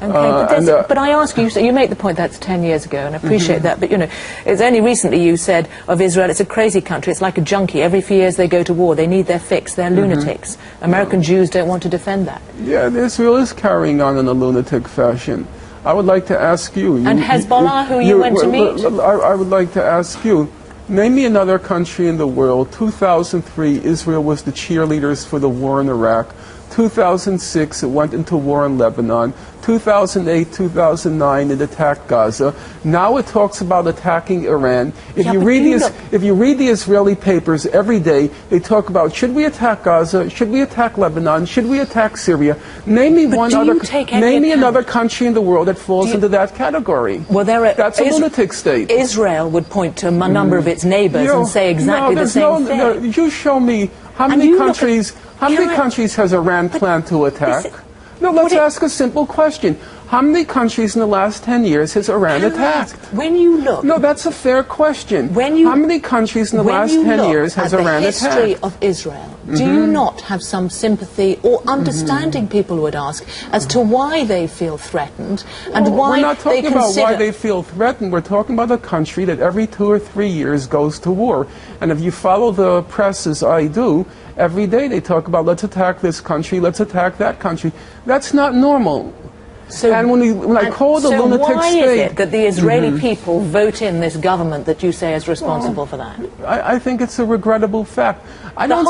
Okay, but I ask you, so you make the point that's 10 years ago, and I appreciate that, but, you know, it's only recently you said of Israel, it's a crazy country, it's like a junkie. Every few years they go to war, they need their fix, they're lunatics. American Jews don't want to defend that. Yeah, Israel is carrying on in a lunatic fashion. I would like to ask you... And Hezbollah, who you went to meet? I would like to ask you, name me another country in the world. 2003, Israel was the cheerleaders for the war in Iraq. 2006, it went into war in Lebanon. 2008, 2009, it attacked Gaza. Now it talks about attacking Iran. If you read the Israeli papers every day, they talk about, should we attack Gaza? Should we attack Lebanon? Should we attack Syria? Name me another country in the world that falls into that category. Well, that's a lunatic state. Israel would point to a number of its neighbors and say exactly the same thing. No, you show me how many countries has Iran planned to attack? No, let's ask a simple question. How many countries in the last 10 years has Iran attacked? When you look... No, that's a fair question. How many countries in the last 10 years has Iran attacked? When you look at the history of Israel, do you not have some sympathy or understanding, people would ask, as to why they feel threatened and why we're not talking they about why they feel threatened. We're talking about a country that every 2 or 3 years goes to war. And if you follow the press as I do, every day they talk about let's attack this country, let's attack that country. That's not normal. So, and when I call the lunatic state... So why is it that the Israeli people vote in this government that you say is responsible for that? I think it's a regrettable fact. I don't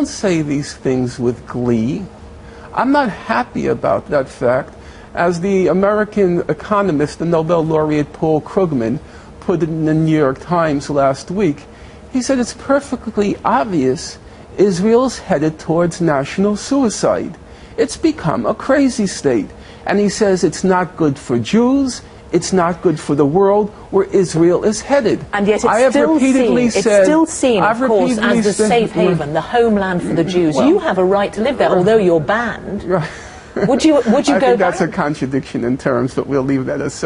say these things with glee. I'm not happy about that fact. As the American economist, the Nobel laureate Paul Krugman, put it in the New York Times last week, he said it's perfectly obvious Israel's headed towards national suicide. It's become a crazy state. And he says it's not good for Jews, it's not good for the world where Israel is headed. And yet it's still seen, of course, as the safe haven, the homeland for the Jews. Well, you have a right to live there, although you're banned. Would you go back? I think that's a contradiction in terms, but we'll leave that aside.